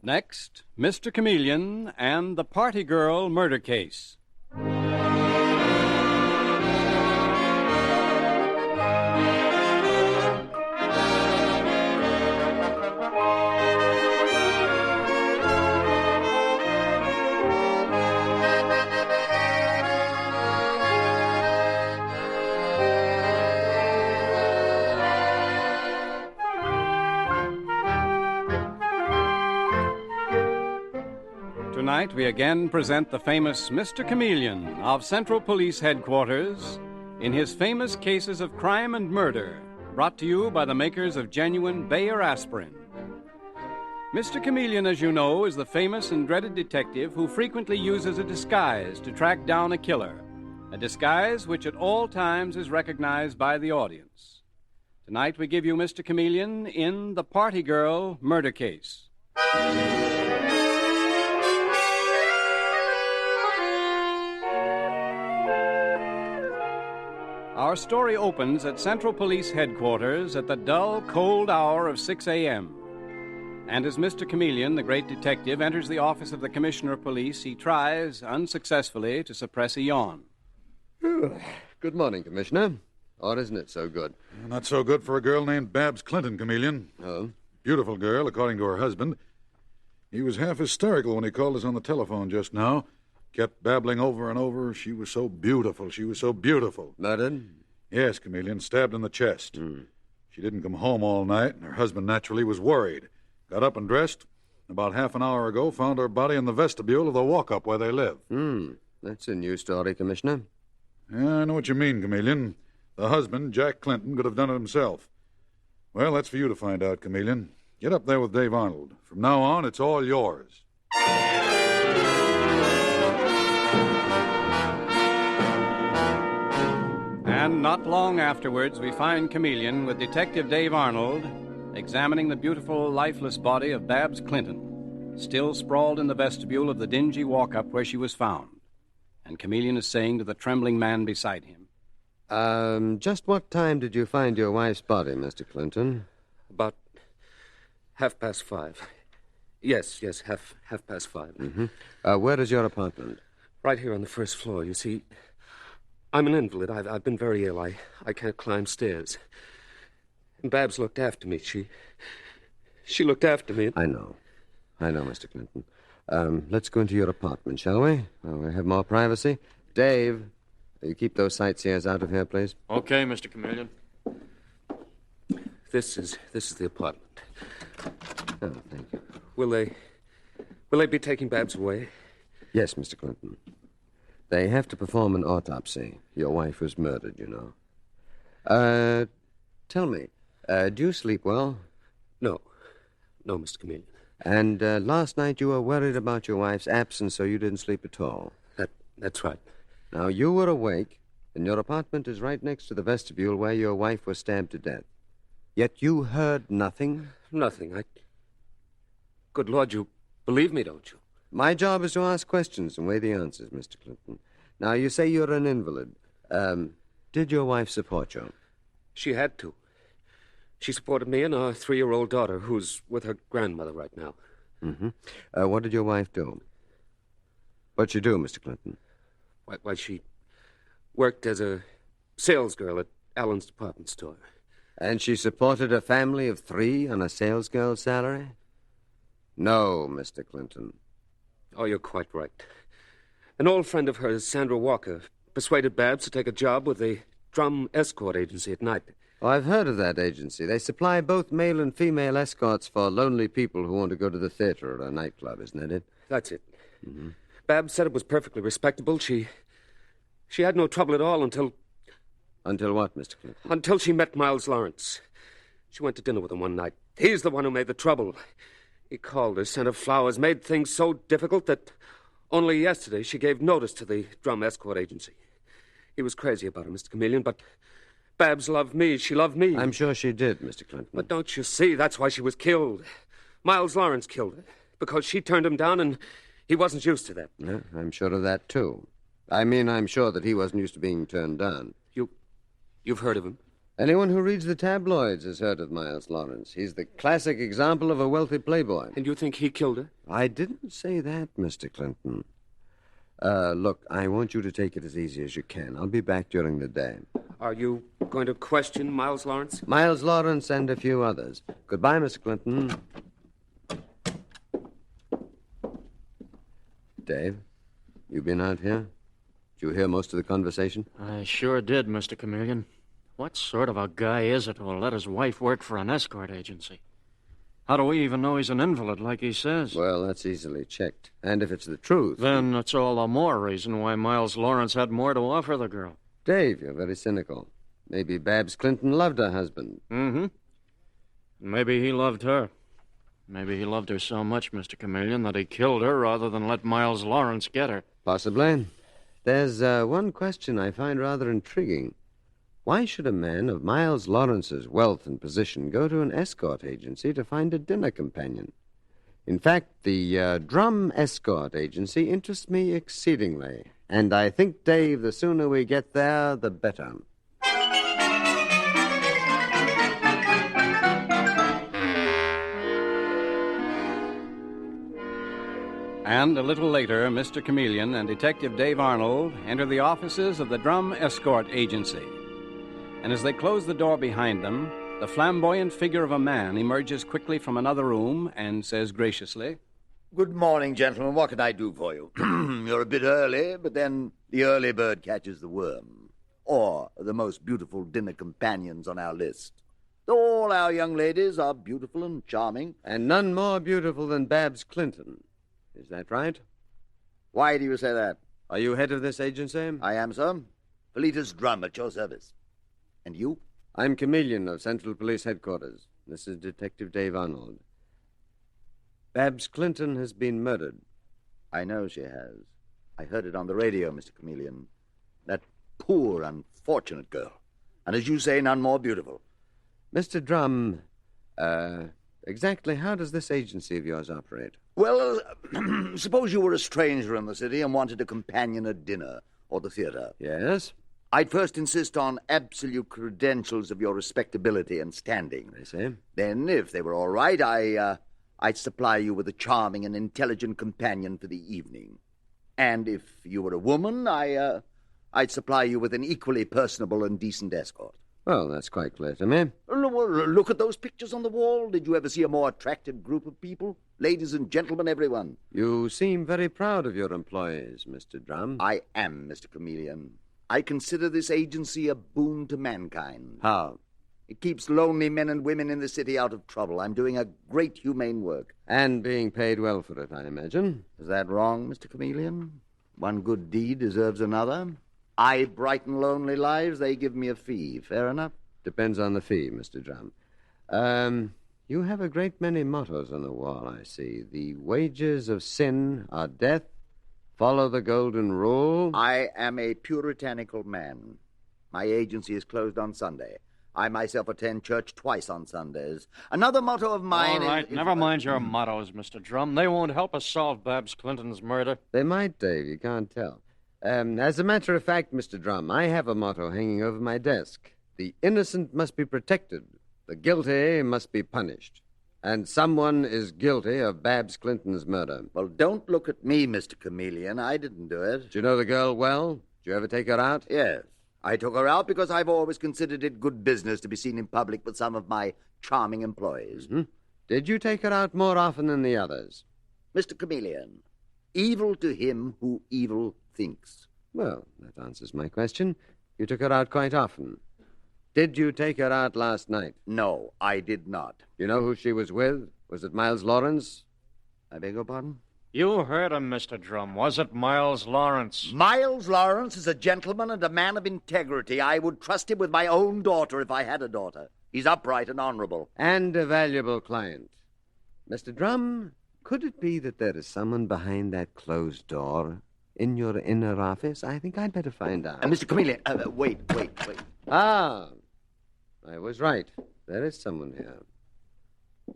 Next, Mr. Chameleon and the Party Girl murder case. Tonight, we again present the famous Mr. Chameleon of Central Police Headquarters in his famous cases of crime and murder, brought to you by the makers of genuine Bayer aspirin. Mr. Chameleon, as you know, is the famous and dreaded detective who frequently uses a disguise to track down a killer, a disguise which at all times is recognized by the audience. Tonight, we give you Mr. Chameleon in the Party Girl murder case. Our story opens at Central Police Headquarters at the dull, cold hour of 6 a.m. And as Mr. Chameleon, the great detective, enters the office of the Commissioner of Police, he tries, unsuccessfully, to suppress a yawn. Good morning, Commissioner. Or isn't it so good? Not so good for a girl named Babs Clinton, Chameleon. Oh? Beautiful girl, according to her husband. He was half hysterical when he called us on the telephone just now. Kept babbling over and over. She was so beautiful. She was so beautiful. Murdered? Yes, Chameleon. Stabbed in the chest. She didn't come home all night, and her husband naturally was worried. Got up and dressed. About half an hour ago, found her body in the vestibule of the walk-up where they live. That's a new story, Commissioner. Yeah, I know what you mean, Chameleon. The husband, Jack Clinton, could have done it himself. Well, that's for you to find out, Chameleon. Get up there with Dave Arnold. From now on, it's all yours. And not long afterwards, we find Chameleon with Detective Dave Arnold examining the beautiful, lifeless body of Babs Clinton, still sprawled in the vestibule of the dingy walk-up where she was found. And Chameleon is saying to the trembling man beside him, Just what time did you find your wife's body, Mr. Clinton? About 5:30. Yes, half past 5. Where is your apartment? Right here on the first floor. You see, I'm an invalid. I've been very ill. I can't climb stairs. And Babs looked after me. She looked after me. I know, Mr. Clinton. Let's go into your apartment, shall we? We have more privacy. Dave, you keep those sightseers out of here, please. Okay, Mr. Chameleon. This is the apartment. Oh, thank you. Will they be taking Babs away? Yes, Mr. Clinton. They have to perform an autopsy. Your wife was murdered, you know. Tell me, do you sleep well? No, Mr. Chameleon. And last night you were worried about your wife's absence, so you didn't sleep at all. That's right. Now, you were awake, and your apartment is right next to the vestibule where your wife was stabbed to death. Yet you heard nothing? Nothing. Good Lord, you believe me, don't you? My job is to ask questions and weigh the answers, Mr. Clinton. Now, you say you're an invalid. Did your wife support you? She had to. She supported me and our 3-year-old daughter, who's with her grandmother right now. What did your wife do? What'd she do, Mr. Clinton? Why, she worked as a salesgirl at Allen's department store. And she supported a family of 3 on a salesgirl's salary? No, Mr. Clinton. Oh, you're quite right. An old friend of hers, Sandra Walker, persuaded Babs to take a job with the drum escort agency at night. Oh, I've heard of that agency. They supply both male and female escorts for lonely people who want to go to the theater or a nightclub, isn't that it? That's it. Babs said it was perfectly respectable. She had no trouble at all until... Until what, Mr. Clinton? Until she met Miles Lawrence. She went to dinner with him one night. He's the one who made the trouble. He called her, sent her flowers, made things so difficult that only yesterday she gave notice to the drum escort agency. He was crazy about her, Mr. Chameleon, but Babs loved me. She loved me. I'm sure she did, Mr. Clinton. But don't you see, that's why she was killed. Miles Lawrence killed her, because she turned him down and he wasn't used to that. Yeah, I'm sure of that, too. I mean, I'm sure that he wasn't used to being turned down. You've heard of him? Anyone who reads the tabloids has heard of Miles Lawrence. He's the classic example of a wealthy playboy. And you think he killed her? I didn't say that, Mr. Clinton. Look, I want you to take it as easy as you can. I'll be back during the day. Are you going to question Miles Lawrence? Miles Lawrence and a few others. Goodbye, Mr. Clinton. Dave, you been out here? Did you hear most of the conversation? I sure did, Mr. Chameleon. What sort of a guy is it who'll let his wife work for an escort agency? How do we even know he's an invalid like he says? Well, that's easily checked. And if it's the truth... Then it's all the more reason why Miles Lawrence had more to offer the girl. Dave, you're very cynical. Maybe Babs Clinton loved her husband. Mm-hmm. Maybe he loved her. Maybe he loved her so much, Mr. Chameleon, that he killed her rather than let Miles Lawrence get her. Possibly. There's one question I find rather intriguing. Why should a man of Miles Lawrence's wealth and position go to an escort agency to find a dinner companion? In fact, the Drum Escort Agency interests me exceedingly. And I think, Dave, the sooner we get there, the better. And a little later, Mr. Chameleon and Detective Dave Arnold enter the offices of the Drum Escort Agency. And as they close the door behind them, the flamboyant figure of a man emerges quickly from another room and says graciously, Good morning, gentlemen. What can I do for you? You're a bit early, but then the early bird catches the worm. Or the most beautiful dinner companions on our list. All our young ladies are beautiful and charming. And none more beautiful than Babs Clinton. Is that right? Why do you say that? Are you head of this agency? I am, sir. Felita's Drum at your service. And you? I'm Chameleon of Central Police Headquarters. This is Detective Dave Arnold. Babs Clinton has been murdered. I know she has. I heard it on the radio, Mr. Chameleon. That poor, unfortunate girl. And as you say, none more beautiful. Mr. Drum, exactly how does this agency of yours operate? Well, suppose you were a stranger in the city and wanted a companion at dinner or the theater. Yes? I'd first insist on absolute credentials of your respectability and standing. I see. Then, if they were all right, I'd supply you with a charming and intelligent companion for the evening. And if you were a woman, I'd supply you with an equally personable and decent escort. Well, that's quite clear to me. Look at those pictures on the wall. Did you ever see a more attractive group of people? Ladies and gentlemen, everyone. You seem very proud of your employees, Mr. Drum. I am, Mr. Chameleon. I consider this agency a boon to mankind. How? It keeps lonely men and women in the city out of trouble. I'm doing a great humane work. And being paid well for it, I imagine. Is that wrong, Mr. Chameleon? One good deed deserves another. I brighten lonely lives, they give me a fee. Fair enough? Depends on the fee, Mr. Drum. You have a great many mottos on the wall, I see. The wages of sin are death. Follow the golden rule. I am a puritanical man. My agency is closed on Sunday. I myself attend church twice on Sundays. Another motto of mine All right, is... never mind your mottos, Mr. Drum. They won't help us solve Babs Clinton's murder. They might, Dave. You can't tell. As a matter of fact, Mr. Drum, I have a motto hanging over my desk. The innocent must be protected. The guilty must be punished. And someone is guilty of Babs Clinton's murder. Well, don't look at me, Mr. Chameleon. I didn't do it. Do you know the girl well? Did you ever take her out? Yes. I took her out because I've always considered it good business to be seen in public with some of my charming employees. Mm-hmm. Did you take her out more often than the others? Mr. Chameleon, evil to him who evil thinks. Well, that answers my question. You took her out quite often. Did you take her out last night? No, I did not. You know who she was with? Was it Miles Lawrence? I beg your pardon? You heard him, Mr. Drum. Was it Miles Lawrence? Miles Lawrence is a gentleman and a man of integrity. I would trust him with my own daughter if I had a daughter. He's upright and honorable. And a valuable client. Mr. Drum, could it be that there is someone behind that closed door in your inner office? I think I'd better find out. Mr. Chameleon, wait. Ah, I was right. There is someone here.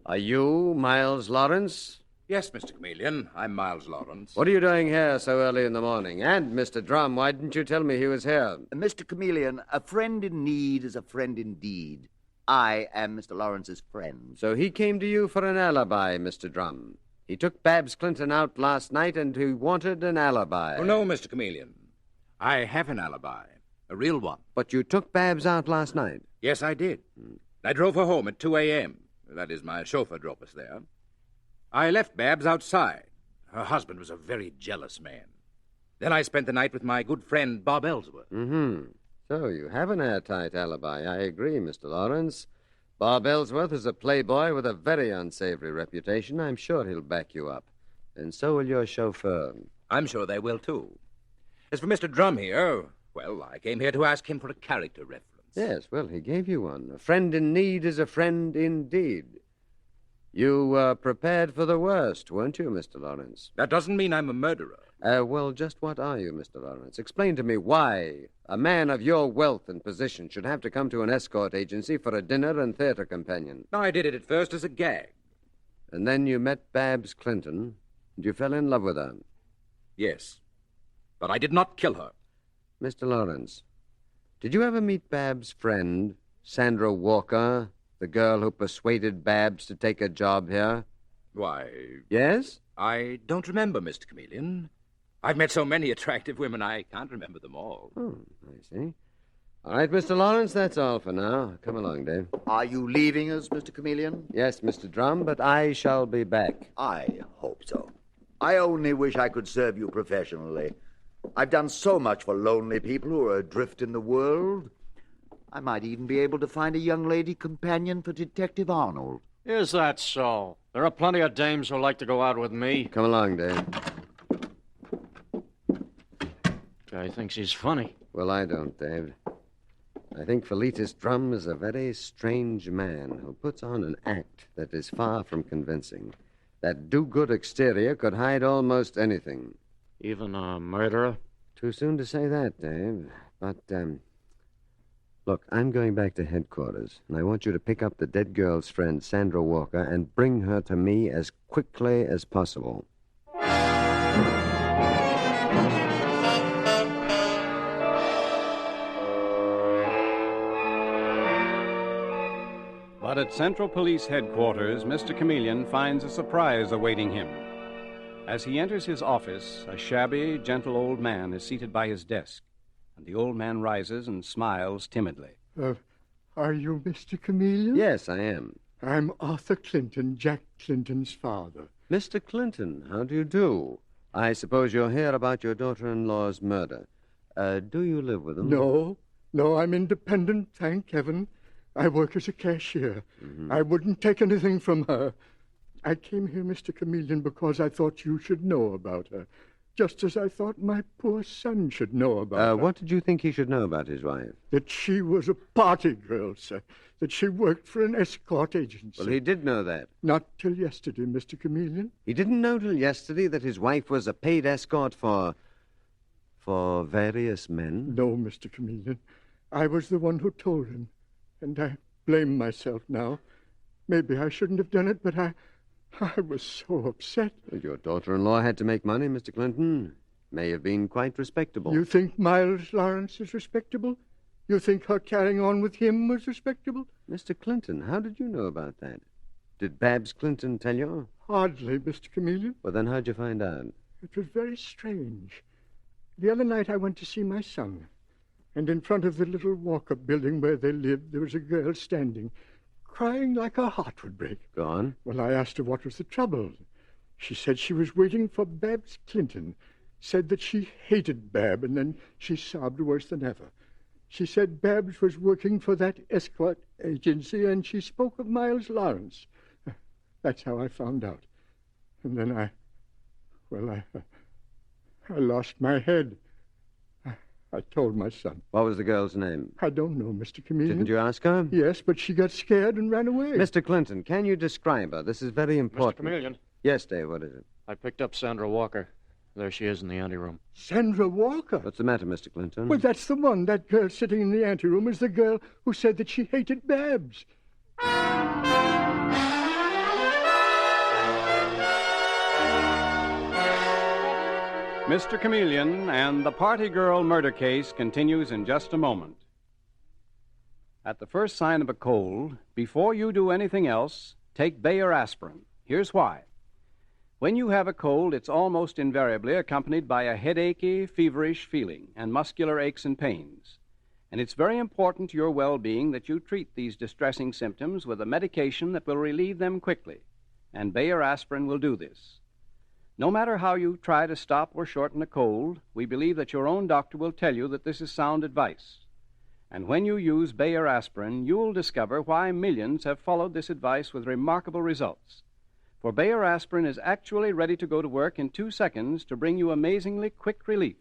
Are you Miles Lawrence? Yes, Mr. Chameleon. I'm Miles Lawrence. What are you doing here so early in the morning? And, Mr. Drum, why didn't you tell me he was here? Mr. Chameleon, a friend in need is a friend indeed. I am Mr. Lawrence's friend. So he came to you for an alibi, Mr. Drum. He took Babs Clinton out last night and he wanted an alibi. Oh, no, Mr. Chameleon. I have an alibi. A real one. But you took Babs out last night? Yes, I did. I drove her home at 2 a.m. That is, my chauffeur drove us there. I left Babs outside. Her husband was a very jealous man. Then I spent the night with my good friend, Bob Ellsworth. So you have an airtight alibi. I agree, Mr. Lawrence. Bob Ellsworth is a playboy with a very unsavory reputation. I'm sure he'll back you up. And so will your chauffeur. I'm sure they will, too. As for Mr. Drum here, well, I came here to ask him for a character reference. Yes, well, he gave you one. A friend in need is a friend indeed. You were prepared for the worst, weren't you, Mr. Lawrence? That doesn't mean I'm a murderer. Well, just what are you, Mr. Lawrence? Explain to me why a man of your wealth and position should have to come to an escort agency for a dinner and theater companion. I did it at first as a gag. And then you met Babs Clinton, and you fell in love with her. Yes, but I did not kill her. Mr. Lawrence, did you ever meet Babs' friend, Sandra Walker, the girl who persuaded Babs to take a job here? Why, Yes? I don't remember, Mr. Chameleon. I've met so many attractive women, I can't remember them all. Oh, I see. All right, Mr. Lawrence, that's all for now. Come along, Dave. Are you leaving us, Mr. Chameleon? Yes, Mr. Drum, but I shall be back. I hope so. I only wish I could serve you professionally. I've done so much for lonely people who are adrift in the world. I might even be able to find a young lady companion for Detective Arnold. Is that so? There are plenty of dames who like to go out with me. Come along, Dave. Guy thinks he's funny. Well, I don't, Dave. I think Felicitas Drum is a very strange man who puts on an act that is far from convincing. That do-good exterior could hide almost anything. Even a murderer? Too soon to say that, Dave. But, look, I'm going back to headquarters, and I want you to pick up the dead girl's friend, Sandra Walker, and bring her to me as quickly as possible. But at Central Police Headquarters, Mr. Chameleon finds a surprise awaiting him. As he enters his office, a shabby, gentle old man is seated by his desk, and the old man rises and smiles timidly. Are you Mr. Chameleon? Yes, I am. I'm Arthur Clinton, Jack Clinton's father. Mr. Clinton, how do you do? I suppose you're here about your daughter-in-law's murder. Do you live with them? No, I'm independent, thank heaven. I work as a cashier. I wouldn't take anything from her. I came here, Mr. Chameleon, because I thought you should know about her, just as I thought my poor son should know about her. What did you think he should know about his wife? That she was a party girl, sir. That she worked for an escort agency. Well, he did know that. Not till yesterday, Mr. Chameleon. He didn't know till yesterday that his wife was a paid escort for various men? No, Mr. Chameleon. I was the one who told him, and I blame myself now. Maybe I shouldn't have done it, but I was so upset. Well, your daughter-in-law had to make money, Mr. Clinton. May have been quite respectable. You think Miles Lawrence is respectable? You think her carrying on with him was respectable? Mr. Clinton, how did you know about that? Did Babs Clinton tell you? Hardly, Mr. Chameleon. Well, then how'd you find out? It was very strange. The other night I went to see my son, and in front of the little Walker building where they lived, there was a girl standing, crying like her heart would break. Go on. Well, I asked her what was the trouble. She said she was waiting for Babs Clinton, said that she hated Bab, and then she sobbed worse than ever. She said Babs was working for that escort agency, and she spoke of Miles Lawrence. That's how I found out. And then I lost my head. I told my son. What was the girl's name? I don't know, Mr. Chameleon. Didn't you ask her? Yes, but she got scared and ran away. Mr. Clinton, can you describe her? This is very important. Mr. Chameleon. Yes, Dave, what is it? I picked up Sandra Walker. There she is in the anteroom. Sandra Walker? What's the matter, Mr. Clinton? Well, that's the one. That girl sitting in the anteroom is the girl who said that she hated Babs. Mr. Chameleon and the Party Girl murder case continues in just a moment. At the first sign of a cold, before you do anything else, take Bayer aspirin. Here's why. When you have a cold, it's almost invariably accompanied by a headachy, feverish feeling and muscular aches and pains. And it's very important to your well-being that you treat these distressing symptoms with a medication that will relieve them quickly. And Bayer aspirin will do this. No matter how you try to stop or shorten a cold, we believe that your own doctor will tell you that this is sound advice. And when you use Bayer aspirin, you'll discover why millions have followed this advice with remarkable results. For Bayer aspirin is actually ready to go to work in 2 seconds to bring you amazingly quick relief.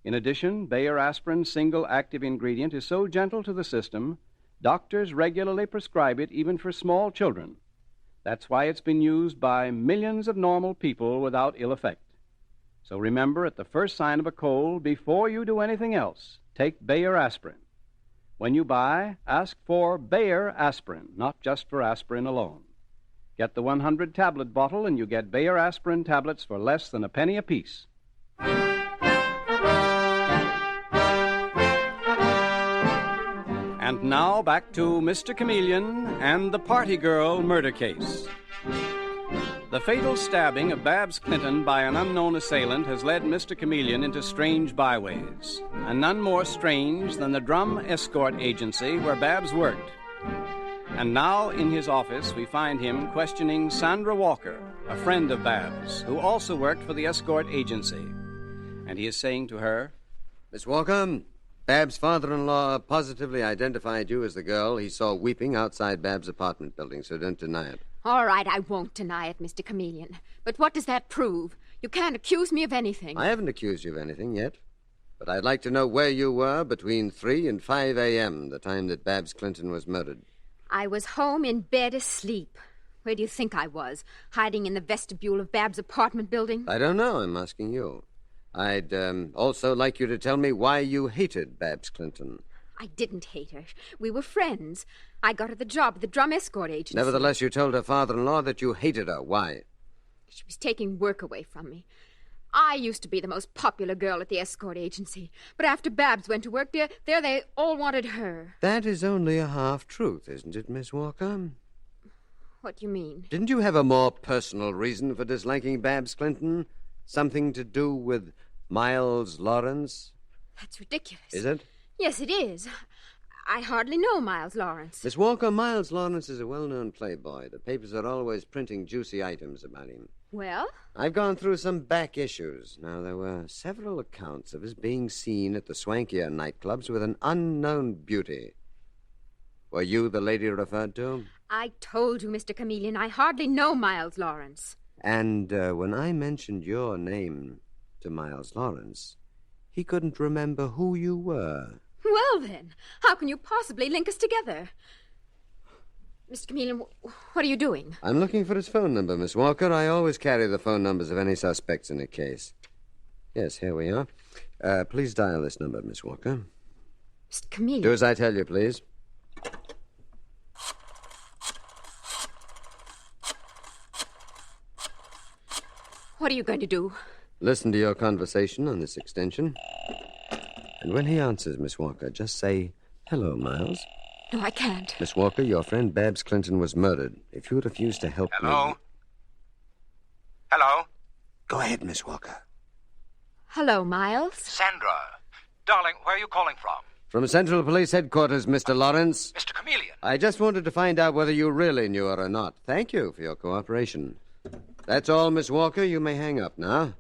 In addition, Bayer aspirin's single active ingredient is so gentle to the system, doctors regularly prescribe it even for small children. That's why it's been used by millions of normal people without ill effect. So remember, at the first sign of a cold, before you do anything else, take Bayer aspirin. When you buy, ask for Bayer aspirin, not just for aspirin alone. Get the 100-tablet bottle and you get Bayer aspirin tablets for less than a penny apiece. And now back to Mr. Chameleon and the Party Girl murder case. The fatal stabbing of Babs Clinton by an unknown assailant has led Mr. Chameleon into strange byways, and none more strange than the Drum Escort Agency where Babs worked. And now, in his office, we find him questioning Sandra Walker, a friend of Babs, who also worked for the escort agency. And he is saying to her, Miss Walker, Babs' father-in-law positively identified you as the girl he saw weeping outside Babs' apartment building, so don't deny it. All right, I won't deny it, Mr. Chameleon. But what does that prove? You can't accuse me of anything. I haven't accused you of anything yet. But I'd like to know where you were between 3 and 5 a.m., the time that Babs Clinton was murdered. I was home in bed asleep. Where do you think I was? Hiding in the vestibule of Babs' apartment building? I don't know. I'm asking you. I'd also like you to tell me why you hated Babs Clinton. I didn't hate her. We were friends. I got her the job at the Drum Escort Agency. Nevertheless, you told her father-in-law that you hated her. Why? She was taking work away from me. I used to be the most popular girl at the escort agency. But after Babs went to work there they all wanted her. That is only a half-truth, isn't it, Miss Walker? What do you mean? Didn't you have a more personal reason for disliking Babs Clinton? Something to do with Miles Lawrence? That's ridiculous. Is it? Yes, it is. I hardly know Miles Lawrence. Miss Walker, Miles Lawrence is a well-known playboy. The papers are always printing juicy items about him. Well? I've gone through some back issues. Now, there were several accounts of his being seen at the swankier nightclubs with an unknown beauty. Were you the lady referred to? I told you, Mr. Chameleon, I hardly know Miles Lawrence. And when I mentioned your name to Miles Lawrence, he couldn't remember who you were. Well, then, how can you possibly link us together? Mr. Chameleon, what are you doing? I'm looking for his phone number, Miss Walker. I always carry the phone numbers of any suspects in a case. Yes, here we are. Please dial this number, Miss Walker. Mr. Chameleon. Do as I tell you, please. What are you going to do? Listen to your conversation on this extension. And when he answers, Miss Walker, just say, "Hello, Miles." No, I can't. Miss Walker, your friend Babs Clinton was murdered. If you refuse to help me... Hello? Go ahead, Miss Walker. Hello, Miles. Sandra. Darling, where are you calling from? From Central Police Headquarters, Mr. Lawrence. Mr. Chameleon. I just wanted to find out whether you really knew her or not. Thank you for your cooperation. That's all, Miss Walker. You may hang up now.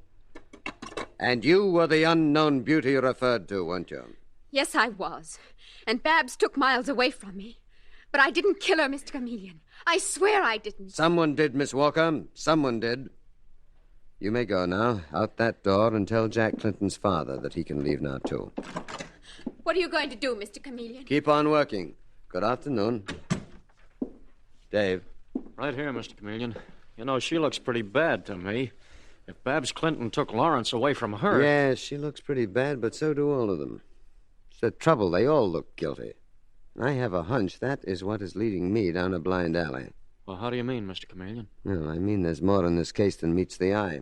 And you were the unknown beauty referred to, weren't you? Yes, I was. And Babs took Miles away from me. But I didn't kill her, Mr. Chameleon. I swear I didn't. Someone did, Miss Walker. Someone did. You may go now, out that door, and tell Jack Clinton's father that he can leave now, too. What are you going to do, Mr. Chameleon? Keep on working. Good afternoon. Dave. Right here, Mr. Chameleon. You know, she looks pretty bad to me. If Babs Clinton took Lawrence away from her... Yes, she looks pretty bad, but so do all of them. It's the trouble. They all look guilty. I have a hunch that is what is leading me down a blind alley. Well, how do you mean, Mr. Chameleon? No, I mean there's more in this case than meets the eye.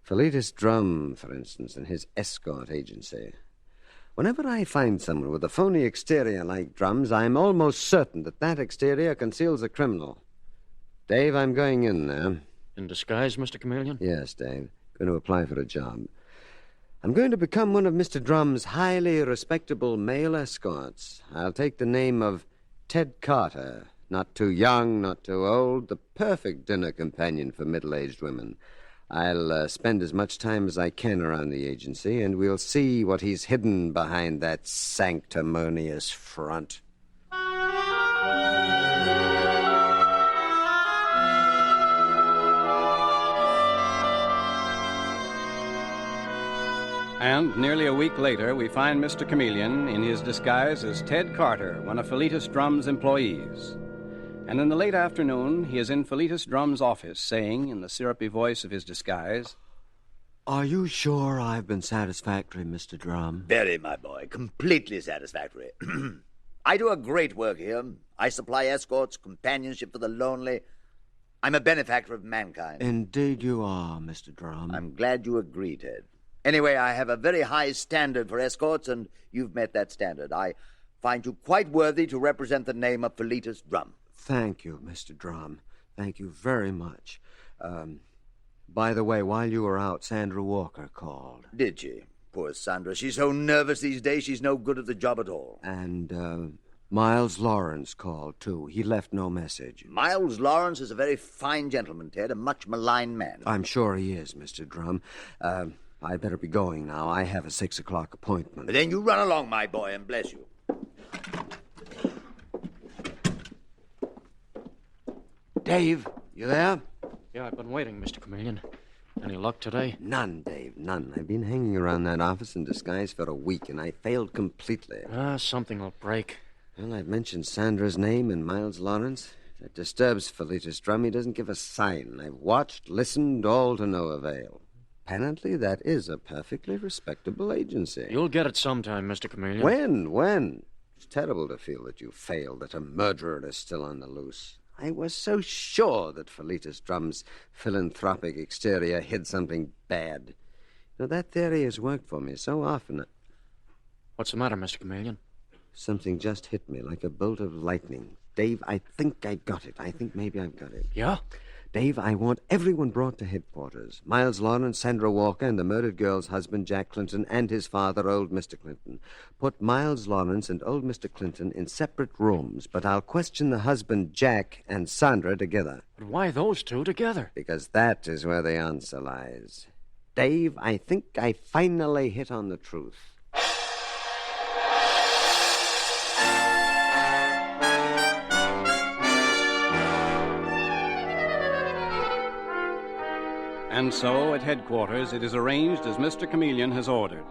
Felicitas Drum, for instance, and his escort agency. Whenever I find someone with a phony exterior like Drum's, I'm almost certain that that exterior conceals a criminal. Dave, I'm going in there. In disguise, Mr. Chameleon? Yes, Dave. Going to apply for a job. I'm going to become one of Mr. Drum's highly respectable male escorts. I'll take the name of Ted Carter. Not too young, not too old. The perfect dinner companion for middle-aged women. I'll spend as much time as I can around the agency, and we'll see what he's hidden behind that sanctimonious front. And nearly a week later, we find Mr. Chameleon in his disguise as Ted Carter, one of Felicitas Drum's employees. And in the late afternoon, he is in Felicitas Drum's office, saying, in the syrupy voice of his disguise, Are you sure I've been satisfactory, Mr. Drum? Very, my boy. Completely satisfactory. I do a great work here. I supply escorts, companionship for the lonely. I'm a benefactor of mankind. Indeed you are, Mr. Drum. I'm glad you agree, Ted. Anyway, I have a very high standard for escorts, and you've met that standard. I find you quite worthy to represent the name of Felicitas Drum. Thank you, Mr. Drum. Thank you very much. By the way, while you were out, Sandra Walker called. Did she? Poor Sandra. She's so nervous these days, she's no good at the job at all. And, Miles Lawrence called, too. He left no message. Miles Lawrence is a very fine gentleman, Ted, a much maligned man. I'm sure he is, Mr. Drum. I'd better be going now. I have a 6 o'clock appointment. Then you run along, my boy, and bless you. Dave, you there? Yeah, I've been waiting, Mr. Chameleon. Any luck today? None, Dave, none. I've been hanging around that office in disguise for a week, and I failed completely. Something will break. Well, I've mentioned Sandra's name and Miles Lawrence. That disturbs Felicitas Drum. He doesn't give a sign. I've watched, listened, all to no avail. Apparently, that is a perfectly respectable agency. You'll get it sometime, Mr. Chameleon. When? It's terrible to feel that you failed, that a murderer is still on the loose. I was so sure that Felicitas Drum's philanthropic exterior hid something bad. That theory has worked for me so often. What's the matter, Mr. Chameleon? Something just hit me like a bolt of lightning. Dave, I think I got it. I think maybe I've got it. Yeah? Dave, I want everyone brought to headquarters. Miles Lawrence, Sandra Walker, and the murdered girl's husband, Jack Clinton, and his father, old Mr. Clinton. Put Miles Lawrence and old Mr. Clinton in separate rooms, but I'll question the husband, Jack, and Sandra together. But why those two together? Because that is where the answer lies. Dave, I think I finally hit on the truth. And so, at headquarters, it is arranged as Mr. Chameleon has ordered.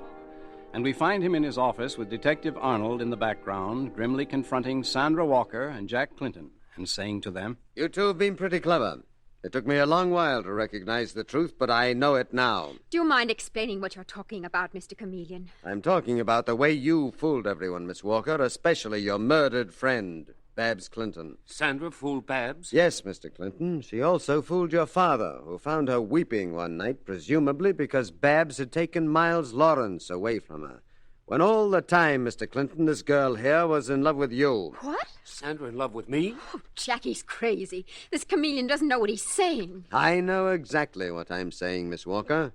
And we find him in his office with Detective Arnold in the background, grimly confronting Sandra Walker and Jack Clinton, and saying to them, You two have been pretty clever. It took me a long while to recognize the truth, but I know it now. Do you mind explaining what you're talking about, Mr. Chameleon? I'm talking about the way you fooled everyone, Miss Walker, especially your murdered friend, Babs Clinton. Sandra fooled Babs? Yes, Mr. Clinton. She also fooled your father, who found her weeping one night, presumably because Babs had taken Miles Lawrence away from her. When all the time, Mr. Clinton, this girl here was in love with you. What? Sandra in love with me? Oh, Jackie's crazy. This Chameleon doesn't know what he's saying. I know exactly what I'm saying, Miss Walker.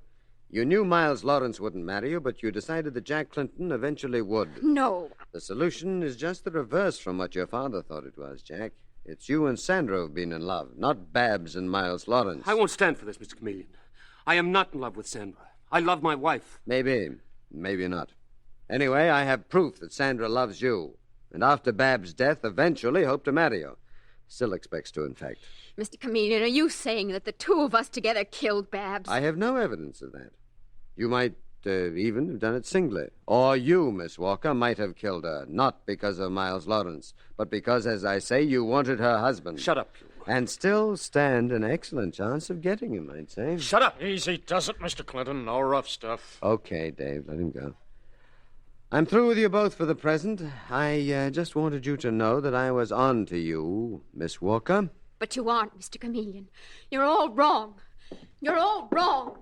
You knew Miles Lawrence wouldn't marry you, but you decided that Jack Clinton eventually would. No. The solution is just the reverse from what your father thought it was, Jack. It's you and Sandra who've been in love, not Babs and Miles Lawrence. I won't stand for this, Mr. Chameleon. I am not in love with Sandra. I love my wife. Maybe. Maybe not. Anyway, I have proof that Sandra loves you, and after Babs' death, eventually hope to marry you. Still expects to, in fact. Mr. Chameleon, are you saying that the two of us together killed Babs? I have no evidence of that. You might even have done it singly. Or you, Miss Walker, might have killed her, not because of Miles Lawrence, but because, as I say, you wanted her husband. Shut up, you. And still stand an excellent chance of getting him, I'd say. Shut up! Easy does it, Mr. Clinton. No rough stuff. Okay, Dave, let him go. I'm through with you both for the present. I just wanted you to know that I was on to you, Miss Walker. But you aren't, Mr. Chameleon. You're all wrong. You're all wrong.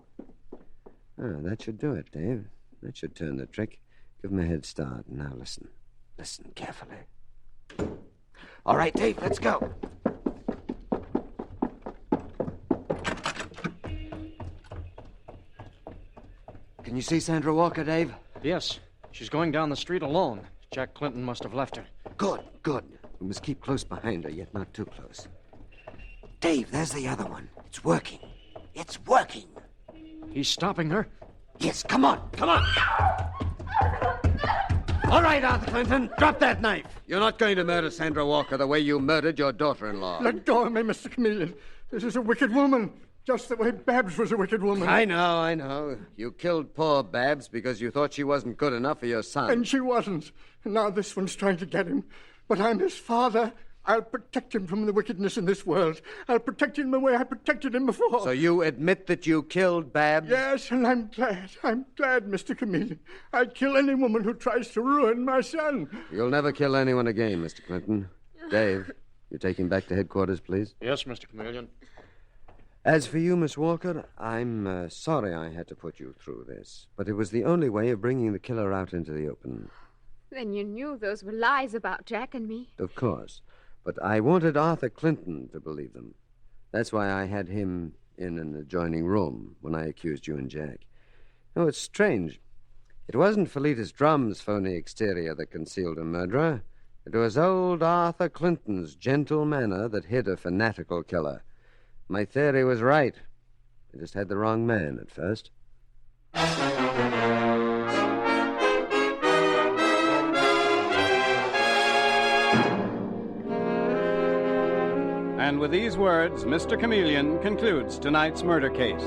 Oh, that should do it, Dave. That should turn the trick. Give him a head start. Now listen. Listen carefully. All right, Dave, let's go. Can you see Sandra Walker, Dave? Yes. She's going down the street alone. Jack Clinton must have left her. Good, good. We must keep close behind her, yet not too close. Dave, there's the other one. It's working. It's working. He's stopping her? Yes, come on, come on. All right, Arthur Clinton, drop that knife. You're not going to murder Sandra Walker the way you murdered your daughter-in-law. Let go of me, Mr. Chameleon. This is a wicked woman, just the way Babs was a wicked woman. I know. You killed poor Babs because you thought she wasn't good enough for your son. And she wasn't. Now this one's trying to get him. But I'm his father. I'll protect him from the wickedness in this world. I'll protect him the way I protected him before. So you admit that you killed Babs? Yes, and I'm glad. I'm glad, Mr. Chameleon. I'd kill any woman who tries to ruin my son. You'll never kill anyone again, Mr. Clinton. Dave, you take him back to headquarters, please. Yes, Mr. Chameleon. As for you, Miss Walker, I'm sorry I had to put you through this, but it was the only way of bringing the killer out into the open. Then you knew those were lies about Jack and me. Of course. But I wanted Arthur Clinton to believe them. That's why I had him in an adjoining room when I accused you and Jack. Oh, it's strange. It wasn't Felita's Drum's phony exterior that concealed a murderer. It was old Arthur Clinton's gentle manner that hid a fanatical killer. My theory was right. I just had the wrong man at first. And with these words, Mr. Chameleon concludes tonight's murder case.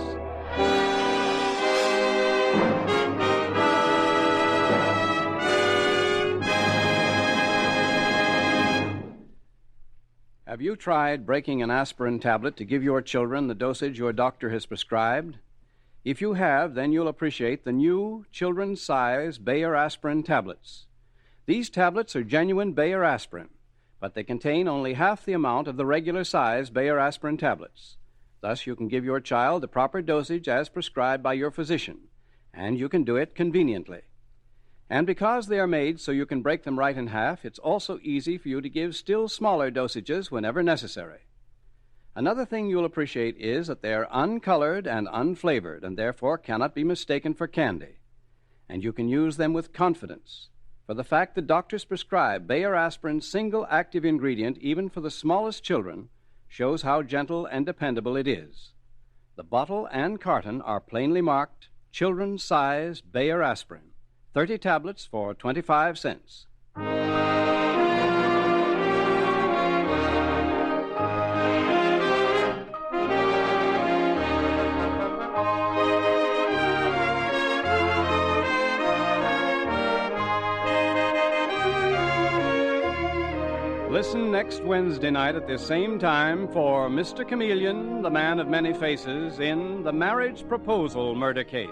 Have you tried breaking an aspirin tablet to give your children the dosage your doctor has prescribed? If you have, then you'll appreciate the new children's size Bayer aspirin tablets. These tablets are genuine Bayer aspirin, but they contain only half the amount of the regular size Bayer aspirin tablets. Thus, you can give your child the proper dosage as prescribed by your physician, and you can do it conveniently. And because they are made so you can break them right in half, it's also easy for you to give still smaller dosages whenever necessary. Another thing you'll appreciate is that they are uncolored and unflavored, and therefore cannot be mistaken for candy. And you can use them with confidence, for the fact that doctors prescribe Bayer aspirin's single active ingredient even for the smallest children shows how gentle and dependable it is. The bottle and carton are plainly marked children's size Bayer aspirin, 30 tablets for 25 cents. Listen next Wednesday night at this same time for Mr. Chameleon, the man of many faces, in the marriage proposal murder case.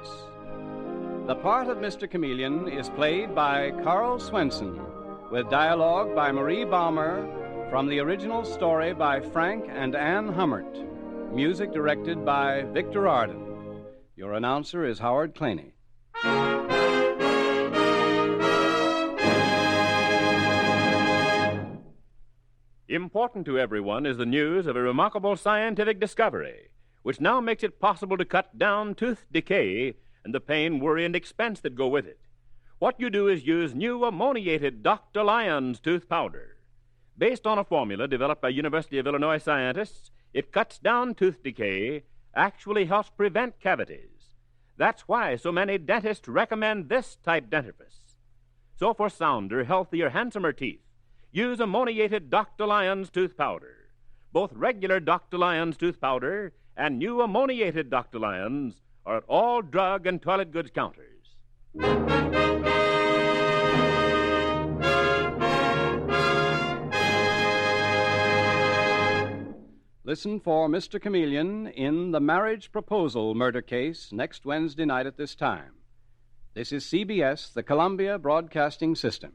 The part of Mr. Chameleon is played by Carl Swenson, with dialogue by Marie Baumer, from the original story by Frank and Ann Hummert. Music directed by Victor Arden. Your announcer is Howard Claney. Important to everyone is the news of a remarkable scientific discovery, which now makes it possible to cut down tooth decay and the pain, worry, and expense that go with it. What you do is use new ammoniated Dr. Lyon's tooth powder. Based on a formula developed by University of Illinois scientists, it cuts down tooth decay, actually helps prevent cavities. That's why so many dentists recommend this type dentifrice. So for sounder, healthier, handsomer teeth, use ammoniated Dr. Lyon's tooth powder. Both regular Dr. Lyon's tooth powder and new ammoniated Dr. Lyon's are at all drug and toilet goods counters. Listen for Mr. Chameleon in the marriage proposal murder case next Wednesday night at this time. This is CBS, the Columbia Broadcasting System.